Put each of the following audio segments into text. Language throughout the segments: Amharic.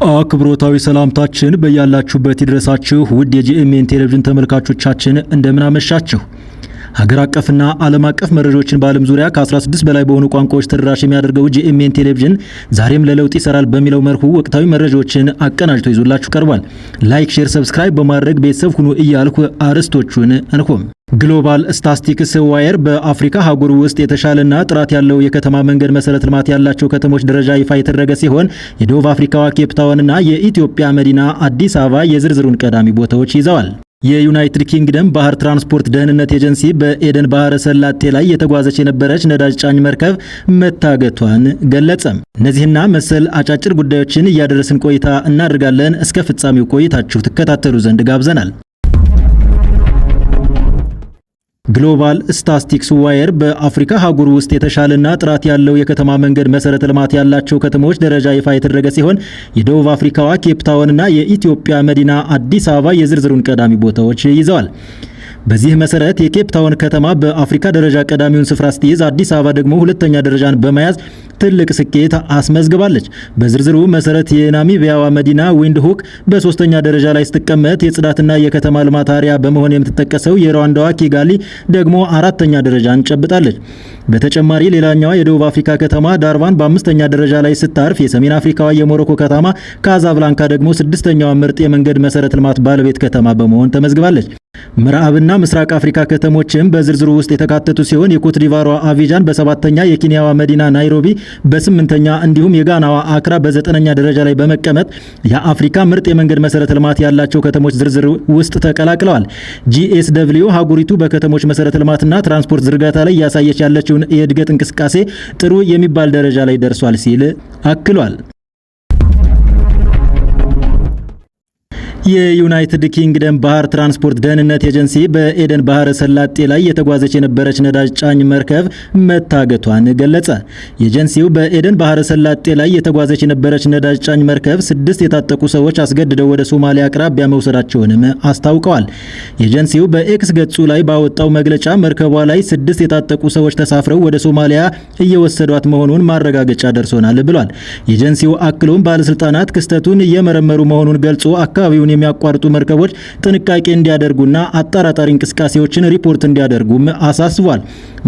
አክብሮታዊ ሰላምታችን በያላችሁበት ይድረሳችሁ ውድ የጂኤምኤን ቴሌቪዥን ተመልካቾቻችን እንደምን አመሻችሁ። ሀገር አቀፍና ዓለም አቀፍ መረጃዎችን በዓለም ዙሪያ ከ16 በላይ በሆኑ ቋንቋዎች ተደራሽ የሚያደርገው ጂኤምኤን ቴሌቪዥን ዛሬም ለለውጥ ይሰራል በሚለው መርሁ ወቅታዊ መረጃዎችን አቀናጅቶ ይዞላችሁ ቀርቧል። ላይክ፣ ሼር፣ ሰብስክራይብ በማድረግ ቤተሰብ ሁኑ እያልኩ አርዕስቶቹን እንሆም። ግሎባል ስታቲስቲክስ ዋየር በአፍሪካ አህጉር ውስጥ የተሻለና ጥራት ያለው የከተማ መንገድ መሰረተ ልማት ያላቸው ከተሞች ደረጃ ይፋ የተደረገ ሲሆን የደቡብ አፍሪካዋ ኬፕ ታውንና የኢትዮጵያ መዲና አዲስ አበባ የዝርዝሩን ቀዳሚ ቦታዎች ይዘዋል። የዩናይትድ ኪንግደም ባህር ትራንስፖርት ደህንነት ኤጀንሲ በኤደን ባህረ ሰላጤ ላይ የተጓዘች የነበረች ነዳጅ ጫኝ መርከብ መታገቷን ገለጸ። እነዚህና መሰል አጫጭር ጉዳዮችን እያደረስን ቆይታ እናደርጋለን። እስከ ፍጻሜው ቆይታችሁ ትከታተሉ ዘንድ ጋብዘናል። ግሎባል ስታቲስቲክስ ዋየር በአፍሪካ አህጉር ውስጥ የተሻለና ጥራት ያለው የከተማ መንገድ መሰረተ ልማት ያላቸው ከተሞች ደረጃ ይፋ የተደረገ ሲሆን የደቡብ አፍሪካዋ ኬፕ ታውንና የኢትዮጵያ መዲና አዲስ አበባ የዝርዝሩን ቀዳሚ ቦታዎች ይዘዋል። በዚህ መሰረት የኬፕ ታውን ከተማ በአፍሪካ ደረጃ ቀዳሚውን ስፍራ ስትይዝ አዲስ አበባ ደግሞ ሁለተኛ ደረጃን በመያዝ ትልቅ ስኬት አስመዝግባለች። በዝርዝሩ መሰረት የናሚቢያዋ መዲና ዊንድሁክ በሶስተኛ ደረጃ ላይ ስትቀመጥ የጽዳትና የከተማ ልማት አሪያ በመሆን የምትጠቀሰው የሩዋንዳዋ ኪጋሊ ደግሞ አራተኛ ደረጃን ጨብጣለች። በተጨማሪ ሌላኛዋ የደቡብ አፍሪካ ከተማ ዳርባን በአምስተኛ ደረጃ ላይ ስታርፍ የሰሜን አፍሪካዋ የሞሮኮ ከተማ ካዛብላንካ ደግሞ ስድስተኛዋ ምርጥ የመንገድ መሰረተ ልማት ባለቤት ከተማ በመሆን ተመዝግባለች። ምዕራብና ምስራቅ አፍሪካ ከተሞችም በዝርዝሩ ውስጥ የተካተቱ ሲሆን የኮት ዲቫሯ አቪጃን በሰባተኛ፣ የኬንያዋ መዲና ናይሮቢ በስምንተኛ እንዲሁም የጋናዋ አክራ በዘጠነኛ ደረጃ ላይ በመቀመጥ የአፍሪካ ምርጥ የመንገድ መሰረተ ልማት ያላቸው ከተሞች ዝርዝር ውስጥ ተቀላቅለዋል። GSW አህጉሪቱ በከተሞች መሰረተ ልማትና ትራንስፖርት ዝርጋታ ላይ እያሳየች ያለችውን የእድገት እንቅስቃሴ ጥሩ የሚባል ደረጃ ላይ ደርሷል ሲል አክሏል። የዩናይትድ ኪንግደም ባህር ትራንስፖርት ደህንነት ኤጀንሲ በኤደን ባህረ ሰላጤ ላይ የተጓዘች የነበረች ነዳጅ ጫኝ መርከብ መታገቷን ገለጸ። ኤጀንሲው በኤደን ባህረ ሰላጤ ላይ የተጓዘች የነበረች ነዳጅ ጫኝ መርከብ 6 የታጠቁ ሰዎች አስገድደው ወደ ሶማሊያ አቅራቢያ መውሰዳቸውንም አስታውቀዋል። ኤጀንሲው በኤክስ ገጹ ላይ ባወጣው መግለጫ መርከቧ ላይ 6 የታጠቁ ሰዎች ተሳፍረው ወደ ሶማሊያ እየወሰዷት መሆኑን ማረጋገጫ ደርሶናል ብሏል። ኤጀንሲው አክሎም ባለስልጣናት ክስተቱን እየመረመሩ መሆኑን ገልጾ አካባቢውን የሚያቋርጡ መርከቦች ጥንቃቄ እንዲያደርጉና አጣራጣሪ እንቅስቃሴዎችን ሪፖርት እንዲያደርጉም አሳስቧል።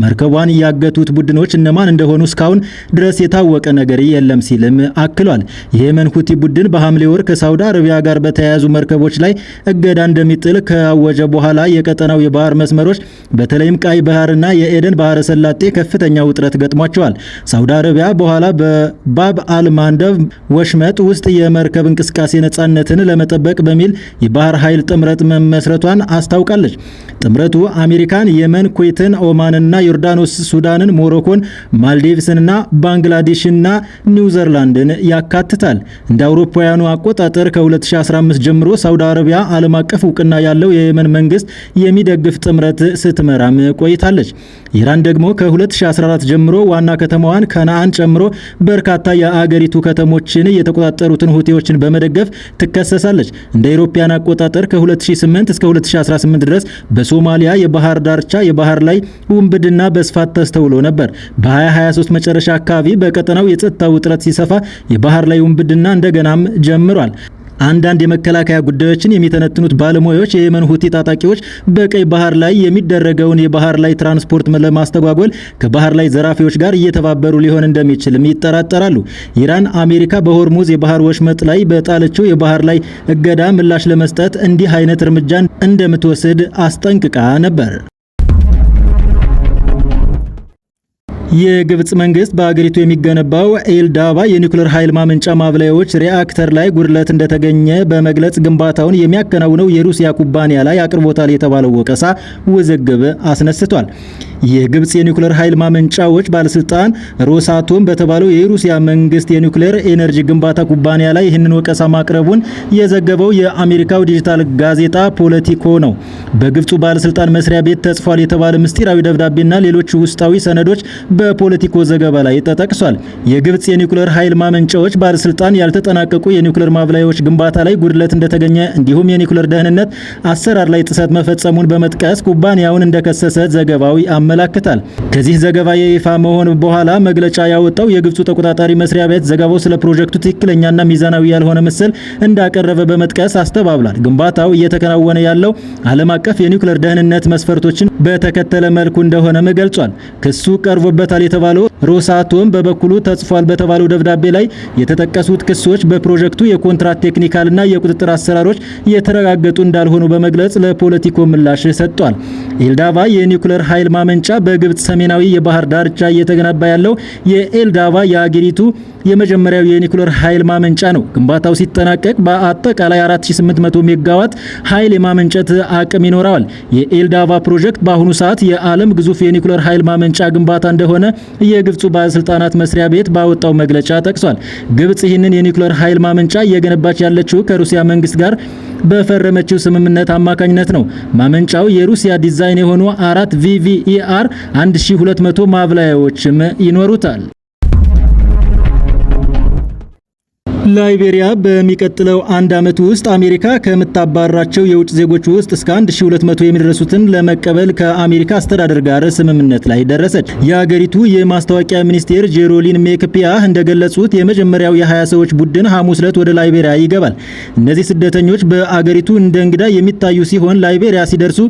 መርከቧን ያገቱት ቡድኖች እነማን እንደሆኑ እስካሁን ድረስ የታወቀ ነገር የለም ሲልም አክሏል። የየመን ሁቲ ቡድን በሐምሌ ወር ከሳውዲ አረቢያ ጋር በተያያዙ መርከቦች ላይ እገዳ እንደሚጥል ካወጀ በኋላ የቀጠናው የባህር መስመሮች በተለይም ቀይ ባህርና የኤደን ባህረ ሰላጤ ከፍተኛ ውጥረት ገጥሟቸዋል። ሳውዲ አረቢያ በኋላ በባብ አልማንደብ ወሽመጥ ውስጥ የመርከብ እንቅስቃሴ ነጻነትን ለመጠበቅ በሚል የባህር ኃይል ጥምረት መመስረቷን አስታውቃለች። ጥምረቱ አሜሪካን፣ የመን፣ ኩዌትን፣ ኦማንና ዮርዳኖስ፣ ሱዳንን፣ ሞሮኮን፣ ማልዲቭስንና ባንግላዴሽና ኒውዚላንድን ያካትታል። እንደ አውሮፓውያኑ አቆጣጠር ከ2015 ጀምሮ ሳውዲ አረቢያ ዓለም አቀፍ እውቅና ያለው የየመን መንግስት የሚደግፍ ጥምረት ስትመራም ቆይታለች። ኢራን ደግሞ ከ2014 ጀምሮ ዋና ከተማዋን ከነአን ጨምሮ በርካታ የአገሪቱ ከተሞችን የተቆጣጠሩትን ሁቲዎችን በመደገፍ ትከሰሳለች። እንደ አውሮፓውያን አቆጣጠር ከ2008 እስከ 2018 ድረስ በሶማሊያ የባህር ዳርቻ የባህር ላይ ውንብድና በስፋት ተስተውሎ ነበር። በ2023 መጨረሻ አካባቢ በቀጠናው የጸጥታ ውጥረት ሲሰፋ የባህር ላይ ውንብድና እንደገናም ጀምሯል። አንዳንድ የመከላከያ ጉዳዮችን የሚተነትኑት ባለሙያዎች የየመን ሁቲ ታጣቂዎች በቀይ ባህር ላይ የሚደረገውን የባህር ላይ ትራንስፖርት ለማስተጓጎል ከባህር ላይ ዘራፊዎች ጋር እየተባበሩ ሊሆን እንደሚችልም ይጠራጠራሉ። ኢራን አሜሪካ በሆርሙዝ የባህር ወሽመጥ ላይ በጣለችው የባህር ላይ እገዳ ምላሽ ለመስጠት እንዲህ አይነት እርምጃን እንደምትወስድ አስጠንቅቃ ነበር። የግብጽ መንግስት በአገሪቱ የሚገነባው ኤልዳባ የኒውክሌር ኃይል ማመንጫ ማብለያዎች ሪአክተር ላይ ጉድለት እንደተገኘ በመግለጽ ግንባታውን የሚያከናውነው የሩሲያ ኩባንያ ላይ አቅርቦታል የተባለው ወቀሳ ውዝግብ አስነስቷል። የግብጽ የኒውክሌር ኃይል ማመንጫዎች ባለስልጣን ሮሳቶም በተባለው የሩሲያ መንግስት የኒውክሌር ኤነርጂ ግንባታ ኩባንያ ላይ ይህንን ወቀሳ ማቅረቡን የዘገበው የአሜሪካው ዲጂታል ጋዜጣ ፖለቲኮ ነው። በግብጹ ባለስልጣን መስሪያ ቤት ተጽፏል የተባለ ምስጢራዊ ደብዳቤና ሌሎች ውስጣዊ ሰነዶች በፖለቲኮ ዘገባ ላይ ተጠቅሷል። የግብጽ የኒውክሌር ኃይል ማመንጫዎች ባለስልጣን ያልተጠናቀቁ የኒውክሌር ማብላያዎች ግንባታ ላይ ጉድለት እንደተገኘ እንዲሁም የኒውክሌር ደህንነት አሰራር ላይ ጥሰት መፈጸሙን በመጥቀስ ኩባንያውን እንደከሰሰ ዘገባው ያመላክታል። ከዚህ ዘገባ የይፋ መሆን በኋላ መግለጫ ያወጣው የግብፁ ተቆጣጣሪ መስሪያ ቤት ዘገባው ስለ ፕሮጀክቱ ትክክለኛና ሚዛናዊ ያልሆነ ምስል እንዳቀረበ በመጥቀስ አስተባብሏል። ግንባታው እየተከናወነ ያለው ዓለም አቀፍ የኒውክሌር ደህንነት መስፈርቶችን በተከተለ መልኩ እንደሆነም ገልጿል። ክሱ ቀርቦበታል የተባለው ሮሳቶም በበኩሉ ተጽፏል በተባለው ደብዳቤ ላይ የተጠቀሱት ክሶች በፕሮጀክቱ የኮንትራት ቴክኒካልና የቁጥጥር አሰራሮች የተረጋገጡ እንዳልሆኑ በመግለጽ ለፖለቲኮ ምላሽ ሰጥቷል። ኤልዳቫ የኒውክሌር ኃይል ማመንጫ በግብጽ ሰሜናዊ የባህር ዳርቻ እየተገነባ ያለው የኤልዳቫ የአገሪቱ የመጀመሪያው የኒውክሌር ኃይል ማመንጫ ነው። ግንባታው ሲጠናቀቅ በአጠቃላይ 4800 ሜጋዋት ኃይል የማመንጨት አቅም ይኖረዋል። የኤልዳቫ ፕሮጀክት በአሁኑ ሰዓት የዓለም ግዙፍ የኒውክሌር ኃይል ማመንጫ ግንባታ እንደሆነ የግብፁ ባለስልጣናት መስሪያ ቤት ባወጣው መግለጫ ጠቅሷል። ግብጽ ይህንን የኒውክሌር ኃይል ማመንጫ እየገነባች ያለችው ከሩሲያ መንግስት ጋር በፈረመችው ስምምነት አማካኝነት ነው። ማመንጫው የሩሲያ ዲዛይን የሆኑ 4 VVER 1200 ማብላያዎችም ይኖሩታል። ላይቤሪያ በሚቀጥለው አንድ ዓመት ውስጥ አሜሪካ ከምታባራቸው የውጭ ዜጎች ውስጥ እስከ 1200 የሚደርሱትን ለመቀበል ከአሜሪካ አስተዳደር ጋር ስምምነት ላይ ደረሰች። የሀገሪቱ የማስታወቂያ ሚኒስቴር ጄሮሊን ሜክፒያ እንደገለጹት የመጀመሪያው የ20 ሰዎች ቡድን ሐሙስ ዕለት ወደ ላይቤሪያ ይገባል። እነዚህ ስደተኞች በአገሪቱ እንደ እንግዳ የሚታዩ ሲሆን ላይቤሪያ ሲደርሱ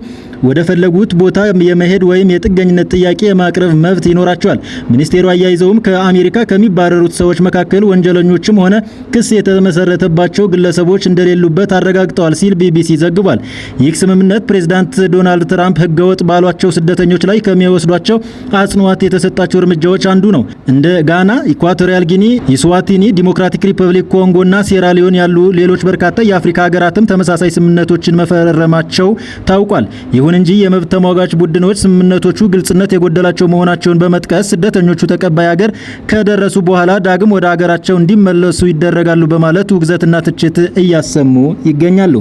ወደ ፈለጉት ቦታ የመሄድ ወይም የጥገኝነት ጥያቄ የማቅረብ መብት ይኖራቸዋል። ሚኒስቴሩ አያይዘውም ከአሜሪካ ከሚባረሩት ሰዎች መካከል ወንጀለኞችም ሆነ ክስ የተመሰረተባቸው ግለሰቦች እንደሌሉበት አረጋግጠዋል ሲል ቢቢሲ ዘግቧል። ይህ ስምምነት ፕሬዝዳንት ዶናልድ ትራምፕ ህገወጥ ባሏቸው ስደተኞች ላይ ከሚወስዷቸው አጽንዖት የተሰጣቸው እርምጃዎች አንዱ ነው። እንደ ጋና፣ ኢኳቶሪያል ጊኒ፣ ኢስዋቲኒ፣ ዲሞክራቲክ ሪፐብሊክ ኮንጎና ሴራሊዮን ያሉ ሌሎች በርካታ የአፍሪካ ሀገራትም ተመሳሳይ ስምምነቶችን መፈረማቸው ታውቋል። ይሁን እንጂ የመብት ተሟጋች ቡድኖች ስምምነቶቹ ግልጽነት የጎደላቸው መሆናቸውን በመጥቀስ ስደተኞቹ ተቀባይ ሀገር ከደረሱ በኋላ ዳግም ወደ ሀገራቸው እንዲመለሱ ይደረጋሉ በማለት ውግዘትና ትችት እያሰሙ ይገኛሉ።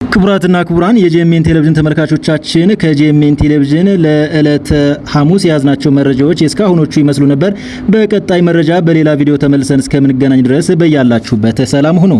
ክቡራትና ክቡራን የጂኤምኤን ቴሌቪዥን ተመልካቾቻችን ከጂኤምኤን ቴሌቪዥን ለዕለተ ሐሙስ የያዝናቸው መረጃዎች የእስካሁኖቹ ይመስሉ ነበር። በቀጣይ መረጃ በሌላ ቪዲዮ ተመልሰን እስከምንገናኝ ድረስ በያላችሁበት ሰላም ሁኑ።